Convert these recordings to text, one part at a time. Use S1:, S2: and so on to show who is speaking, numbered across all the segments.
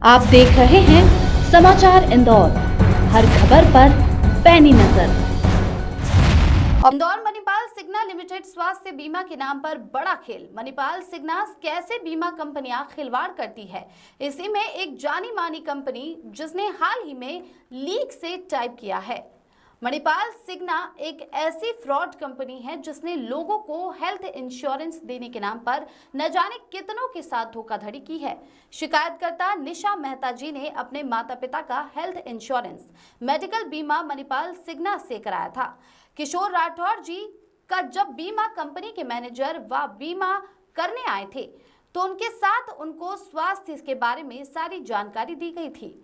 S1: आप देख रहे हैं समाचार इंदौर, हर खबर पर पैनी नजर।
S2: इंदौर मणिपाल सिग्ना लिमिटेड स्वास्थ्य बीमा के नाम पर बड़ा खेल। मणिपाल सिग्ना कैसे बीमा कंपनियां खिलवाड़ करती है, इसी में एक जानी मानी कंपनी जिसने हाल ही में लीक से टाइप किया है। मणिपाल सिग्ना एक ऐसी फ्रॉड कंपनी है जिसने लोगों को हेल्थ इंश्योरेंस देने के नाम पर न जाने कितनों के साथ धोखाधड़ी की है। शिकायतकर्ता निशा मेहता जी ने अपने माता पिता का हेल्थ इंश्योरेंस मेडिकल बीमा मणिपाल सिग्ना से कराया था। किशोर राठौर जी का जब बीमा कंपनी के मैनेजर व बीमा करने आए थे तो उनके साथ उनको स्वास्थ्य के बारे में सारी जानकारी दी गई थी।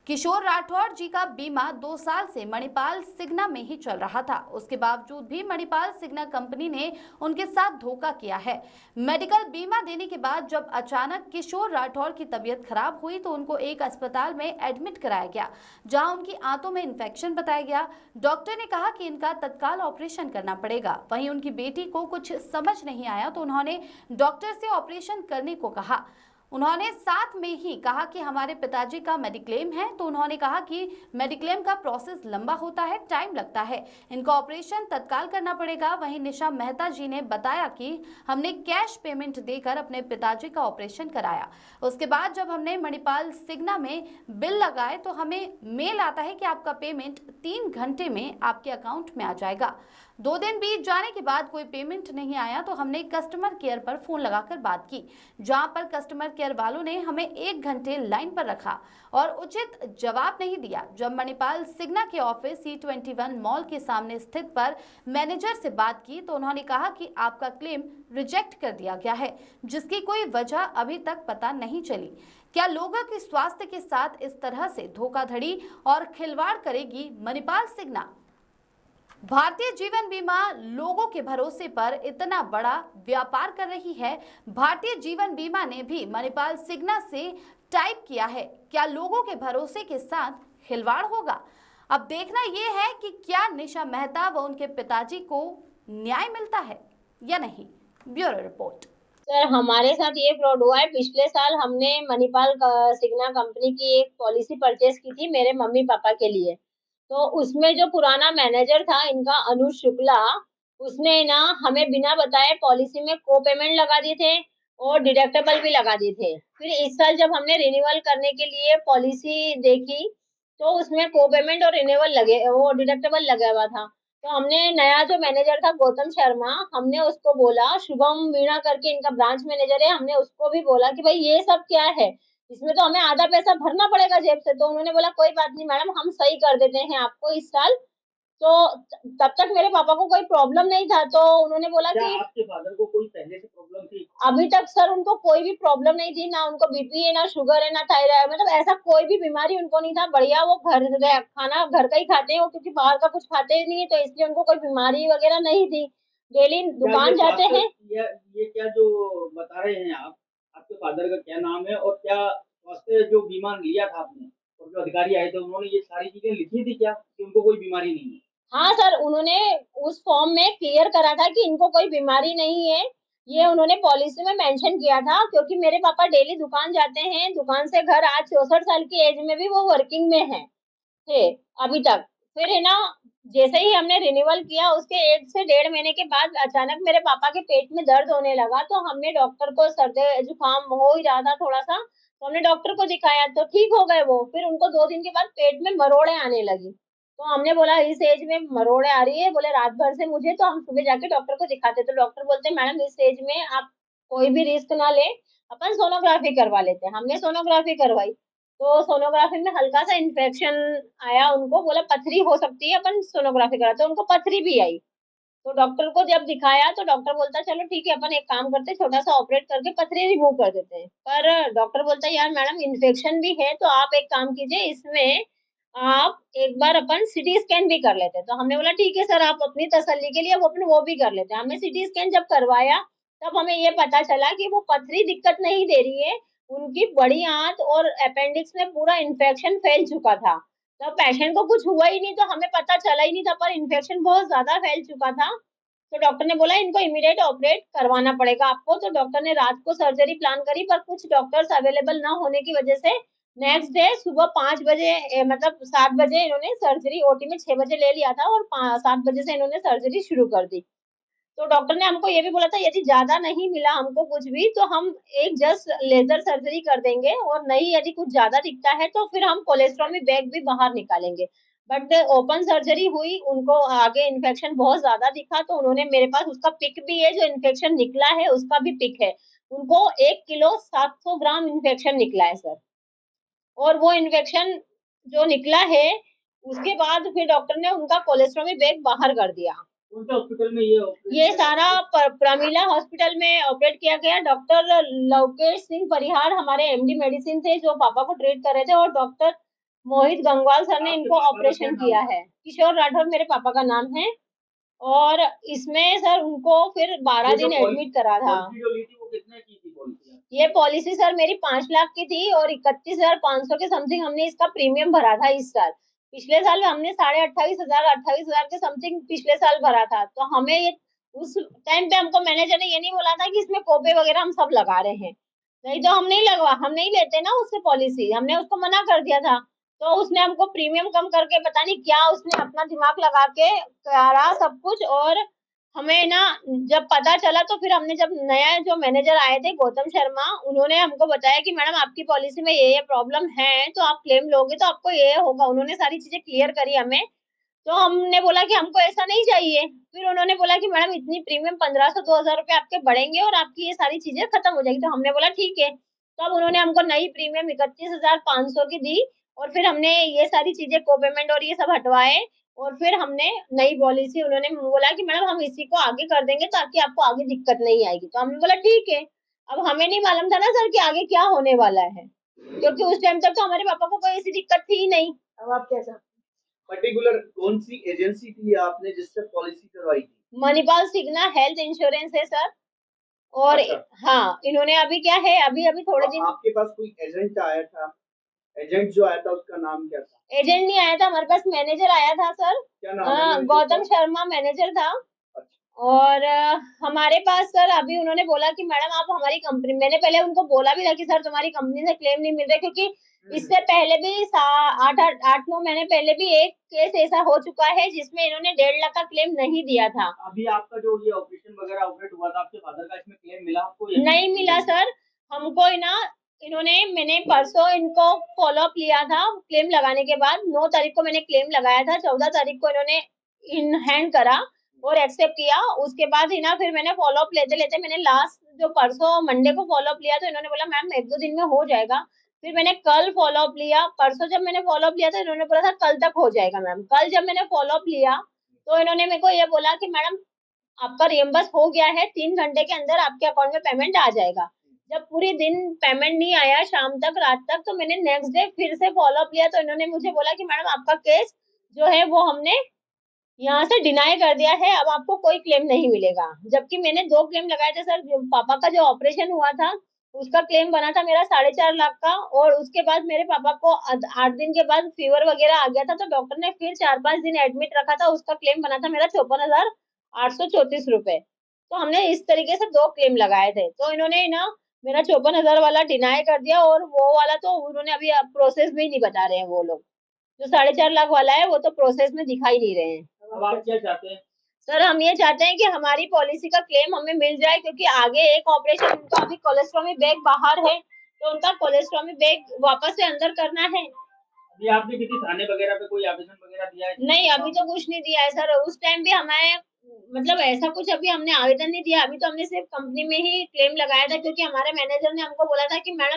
S2: किशोर राठौर जी का बीमा 2 साल से मणिपाल सिग्ना में ही चल रहा था। उसके बावजूद भी मणिपाल सिग्ना कंपनी ने उनके साथ धोखा किया है। मेडिकल बीमा देने के बाद जब अचानक किशोर राठौर की तबीयत खराब हुई तो उनको एक अस्पताल में एडमिट कराया गया, जहां उनकी आंतों में इन्फेक्शन बताया गया। डॉक्टर ने कहा कि इनका तत्काल ऑपरेशन करना पड़ेगा। वहीं उनकी बेटी को कुछ समझ नहीं आया तो उन्होंने डॉक्टर से ऑपरेशन करने को कहा। उन्होंने साथ में ही कहा कि हमारे पिताजी का मेडिक्लेम है, तो उन्होंने कहा कि मेडिक्लेम का प्रोसेस लंबा होता है, टाइम लगता है, इनका ऑपरेशन तत्काल करना पड़ेगा। वहीं निशा मेहता जी ने बताया कि हमने कैश पेमेंट देकर अपने पिताजी का ऑपरेशन कराया। उसके बाद जब हमने मणिपाल सिग्ना में बिल लगाए तो हमें मेल आता है कि आपका पेमेंट 3 घंटे में आपके अकाउंट में आ जाएगा। 2 दिन बीत जाने के बाद कोई पेमेंट नहीं आया तो हमने कस्टमर केयर पर फोन लगाकर बात की, जहां पर कस्टमर केयर वालों ने हमें 1 घंटे लाइन पर रखा और उचित जवाब नहीं दिया। जब मणिपाल सिग्ना के ऑफिस C21 मॉल के सामने स्थित पर मैनेजर से बात की तो उन्होंने कहा कि आपका क्लेम रिजेक्ट कर दिया गया है, जिसकी कोई वजह अभी तक पता नहीं चली। क्या लोगों के स्वास्थ्य के साथ इस तरह से धोखाधड़ी और खिलवाड़ करेगी मणिपाल सिग्ना? भारतीय जीवन बीमा लोगों के भरोसे पर इतना बड़ा व्यापार कर रही है। भारतीय जीवन बीमा ने भी मणिपाल सिग्ना से टाइप किया है। क्या लोगों के भरोसे के साथ खिलवाड़ होगा? अब देखना यह है कि क्या निशा मेहता व उनके पिताजी को न्याय मिलता है या नहीं। Bureau report.
S3: सर, हमारे साथ ये फ्रॉड हुआ है। पिछले साल हमने मणिपाल सिग्ना कंपनी की एक पॉलिसी परचेज की थी मेरे मम्मी पापा के लिए। तो उसमें जो पुराना मैनेजर था इनका अनुज शुक्ला, उसने ना हमें बिना बताए पॉलिसी में को पेमेंट लगा दिए थे और डिडक्टेबल भी लगा दिए थे। फिर इस साल जब हमने रिन्यूअल करने के लिए पॉलिसी देखी तो उसमें को पेमेंट और रिन्यूअल लगे, वो डिडक्टेबल लगा हुआ था। तो हमने नया जो मैनेजर था गौतम शर्मा, हमने उसको बोला, शुभम मीणा करके इनका ब्रांच मैनेजर है, हमने उसको भी बोला कि भाई ये सब क्या है, इसमें तो हमें आधा पैसा भरना पड़ेगा जेब से। तो उन्होंने बोला कोई बात नहीं मैडम, हम सही कर देते हैं आपको इस साल। तो तब तक मेरे पापा को कोई प्रॉब्लम नहीं था, तो उन्होंने बोला
S4: क्या
S3: कि
S4: आपके फादर को कोई पहले से प्रॉब्लम थी?
S3: अभी तक सर उनको कोई भी प्रॉब्लम नहीं थी, ना उनको बीपी है, ना शुगर है, ना थायराइड, मतलब ऐसा कोई भी बीमारी उनको नहीं था। बढ़िया वो खाना घर का ही खाते हैं वो, क्योंकि बाहर का कुछ खाते ही नहीं है, तो इसलिए उनको कोई बीमारी वगैरह नहीं थी। डेली दुकान जाते हैं।
S4: ये क्या जो बता रहे हैं आप, आपके फादर का क्या नाम है और क्या स्वास्थ्य जो बीमा लिया था आपने और जो अधिकारी आए थे उन्होंने ये सारी चीजें लिखी थी क्या कि उनको कोई बीमारी नहीं है?
S3: हाँ सर, उन्होंने उस फॉर्म में क्लियर करा था कि इनको कोई बीमारी नहीं है, ये उन्होंने पॉलिसी में मेंशन किया था। क्योंकि मेरे पापा डेली दुकान जाते हैं, दुकान से घर, आज 64 साल की एज में भी वो वर्किंग में है थे अभी तक। फिर है ना, जैसे ही हमने रिन्यूअल किया उसके 1 से 1.5 महीने के बाद अचानक मेरे पापा के पेट में दर्द होने लगा, तो हमने डॉक्टर को, सर्दी जुकाम हो ही रहा था थोड़ा सा, तो हमने डॉक्टर को दिखाया तो ठीक हो गए वो। फिर उनको 2 दिन के बाद पेट में मरोड़े आने लगी, तो हमने बोला इस एज में मरोड़े आ रही है, बोले रात भर से मुझे, तो हम सुबह जाके डॉक्टर को दिखाते। तो डॉक्टर बोलते मैडम इस एज में आप कोई भी रिस्क ना ले, अपन सोनोग्राफी करवा लेते हैं। हमने सोनोग्राफी करवाई तो सोनोग्राफी में हल्का सा इन्फेक्शन आया, उनको बोला पथरी हो सकती है, अपन सोनोग्राफी कराते, उनको पथरी भी आई। तो डॉक्टर को जब दिखाया तो डॉक्टर बोलता चलो ठीक है, अपन एक काम करते हैं, छोटा सा ऑपरेट करके पथरी रिमूव कर देते हैं। पर डॉक्टर बोलता है यार मैडम इन्फेक्शन भी है, तो आप एक काम कीजिए, इसमें आप एक बार अपन सिटी स्कैन भी कर लेते हैं। तो हमने बोला ठीक है सर, आप अपनी तसल्ली के लिए वो अपन वो भी कर लेते हैं। हमने सिटी स्कैन जब करवाया तब हमें ये पता चला कि वो पथरी दिक्कत नहीं दे रही है, उनकी बड़ी आंत और अपेंडिक्स में पूरा इन्फेक्शन फैल चुका था। तो पेशेंट को कुछ हुआ ही नहीं, तो हमें पता चला ही नहीं था, पर इन्फेक्शन बहुत ज्यादा फैल चुका था। तो डॉक्टर ने बोला इनको इमीडिएट ऑपरेट करवाना पड़ेगा आपको। तो डॉक्टर ने रात को सर्जरी प्लान करी, पर कुछ डॉक्टर्स अवेलेबल ना होने की वजह से नेक्स्ट डे सुबह 5 बजे मतलब 7 बजे इन्होंने सर्जरी, ओटी में 6 बजे ले लिया था और 7 बजे से इन्होंने सर्जरी शुरू कर दी। तो डॉक्टर ने हमको ये भी बोला था यदि ज्यादा नहीं मिला हमको कुछ भी तो हम एक जस्ट लेजर सर्जरी कर देंगे, और नहीं यदि कुछ ज्यादा दिखता है तो फिर हम कोलेस्ट्रॉमी बैग भी बाहर निकालेंगे। बट ओपन सर्जरी हुई, उनको आगे इन्फेक्शन बहुत ज्यादा दिखा, तो उन्होंने, मेरे पास उसका पिक भी है, जो इन्फेक्शन निकला है उसका भी पिक है। उनको 1 किलो 700 ग्राम इन्फेक्शन निकला है सर। और वो इन्फेक्शन जो निकला है उसके बाद फिर डॉक्टर ने उनका कोलेस्ट्रॉमी बैग बाहर कर दिया।
S4: कौन से हॉस्पिटल में ये
S3: ये सारा प्रमिला हॉस्पिटल में ऑपरेट किया गया। डॉक्टर लवकेश सिंह परिहार हमारे एमडी मेडिसिन थे जो पापा को ट्रीट कर रहे थे, और डॉक्टर मोहित गंगवाल सर ने
S4: आपके
S3: इनको
S4: पापा का क्या
S3: ऑपरेशन
S4: नाम
S3: किया
S4: था?
S3: है। किशोर राठौर मेरे पापा का नाम है। और इसमें सर उनको फिर 12
S4: ये जो
S3: दिन एडमिट करा था।
S4: पॉलिसी जो ली थी वो कितने की थी पॉलिसी?
S3: ये पॉलिसी सर मेरी 5 लाख की थी और 31,500 के समथिंग हमने इसका प्रीमियम भरा था इस साल। पिछले साल हमने 28,500 के समथिंग पिछले साल भरा था। तो हमें ये उस टाइम पे हमको मैनेजर ने ये नहीं बोला था कि इसमें कोपे वगैरह हम सब लगा रहे हैं, नहीं तो हम नहीं लेते ना उससे पॉलिसी, हमने उसको मना कर दिया था। तो उसने हमको प्रीमियम कम करके पता नहीं क्या उसने अपना दिमाग लगा के करा सब कुछ। और हमें ना जब पता चला तो फिर हमने, जब नया जो मैनेजर आए थे गौतम शर्मा, उन्होंने हमको बताया कि मैडम आपकी पॉलिसी में ये प्रॉब्लम है, तो आप क्लेम लोगे तो आपको ये होगा। उन्होंने सारी चीजें क्लियर करी हमें। तो हमने बोला कि हमको ऐसा नहीं चाहिए। फिर उन्होंने बोला कि मैडम इतनी प्रीमियम 1500-2000 रुपए आपके बढ़ेंगे और आपकी ये सारी चीजें खत्म हो जाएगी। तो हमने बोला ठीक है। तब उन्होंने हमको नई प्रीमियम 31,500 की दी, और फिर हमने ये सारी चीजें को पेमेंट और ये सब हटवाए, और फिर हमने नई पॉलिसी, उन्होंने बोला कि मैडम हम इसी को आगे कर देंगे ताकि आपको आगे दिक्कत नहीं आएगी। तो हमने बोला ठीक है। अब हमें नहीं मालूम था ना सर कि आगे क्या होने वाला है, क्योंकि उस टाइम तक तो हमारे पापा को कोई ऐसी दिक्कत थी ही नहीं। अब आप कैसा,
S5: पर्टिकुलर कौन सी एजेंसी थी आपने जिससे पॉलिसी करवाई थी?
S3: मणिपाल सिग्ना हेल्थ इंश्योरेंस है सर। और
S5: अच्छा।
S3: हाँ, इन्होंने अभी क्या है, अभी अभी थोड़े दिन,
S5: आपके पास कोई एजेंट आया था? एजेंट जो आया था उसका नाम क्या था?
S3: एजेंट नहीं आया था, हमारे पास मैनेजर आया था सर।
S5: क्या नाम है मैनेजर
S3: गौतम
S5: का?
S3: शर्मा मैनेजर था।
S5: अच्छा।
S3: और हमारे पास सर अभी उन्होंने बोला कि मैडम आप हमारी कंपनी, मैंने पहले उनको बोला भी था कि सर तुम्हारी कंपनी से क्लेम नहीं मिल रहा, क्योंकि इससे पहले भी 8-9 महीने पहले भी एक केस ऐसा हो चुका है जिसमें इन्होंने 1.5 लाख का क्लेम नहीं दिया था।
S4: अभी आपका जो ये ऑपरेशन वगैरह ऑपरेट हुआ था आपके फादर का, इसमें क्लेम मिला आपको या
S3: नहीं मिला सर हमको ना। मैंने परसों इनको फॉलोअप लिया था क्लेम लगाने के बाद। 9 तारीख को मैंने क्लेम लगाया था, 14 तारीख को इन्होंने इन हैंड करा और एक्सेप्ट किया। उसके बाद ही ना फिर मैंने फॉलोअप लेते लेते मैंने लास्ट जो परसों मंडे को फॉलोअप लिया, तो इन्होंने बोला मैम 1-2 दिन में हो जाएगा। फिर मैंने कल फॉलोअप लिया। परसों जब मैंने फॉलोअप लिया तो इन्होंने बोला था कल तक हो जाएगा मैम। कल जब मैंने फॉलोअप लिया तो इन्होंने मेरे को ये बोला कि मैडम आपका रियम्बर्स हो गया है, 3 घंटे के अंदर आपके अकाउंट में पेमेंट आ जाएगा। जब पूरे दिन पेमेंट नहीं आया, शाम तक रात तक, तो मैंने नेक्स्ट डे फिर से फॉलोअप लिया तो इन्होंने मुझे बोला कि मैडम आपका केस जो है वो हमने यहाँ से डिनाई कर दिया है, अब आपको कोई क्लेम नहीं मिलेगा। जबकि मैंने 2 क्लेम लगाए थे सर। पापा का जो ऑपरेशन हुआ था उसका क्लेम बना था मेरा 4.5 लाख का, और उसके बाद मेरे पापा को 8 दिन के बाद फीवर वगैरह आ गया था, तो डॉक्टर ने फिर 4-5 दिन एडमिट रखा था। उसका क्लेम बना था मेरा 54,834 रुपए। तो हमने इस तरीके से 2 क्लेम लगाए थे। तो इन्होंने ना मेरा 54,000 वाला डिनाई कर दिया, और वो वाला तो उन्होंने अभी प्रोसेस में ही नहीं बता रहे हैं वो लोग। जो 4.5 लाख वाला है वो तो प्रोसेस में दिखाई नहीं रहे हैं।
S4: अब आप क्या चाहते हैं?
S3: सर हम ये चाहते हैं कि हमारी पॉलिसी का क्लेम हमें मिल जाए, क्योंकि आगे एक ऑपरेशन, उनका अभी कोलेस्ट्रॉमी बैग बाहर है, तो उनका कोलेस्ट्रॉमी बैग वापस से अंदर करना है।
S4: अभी आपने किसी थाने वगैरह पे कोई आवेदन वगैरह दिया है?
S3: नहीं, अभी तो कुछ नहीं दिया है सर। उस टाइम भी हमें मतलब ऐसा कुछ अभी हमने आवेदन नहीं दिया। अभी तो हमने सिर्फ कंपनी में ही क्लेम लगाया था, क्योंकि हमारे मैनेजर ने हमको बोला था कि मैडम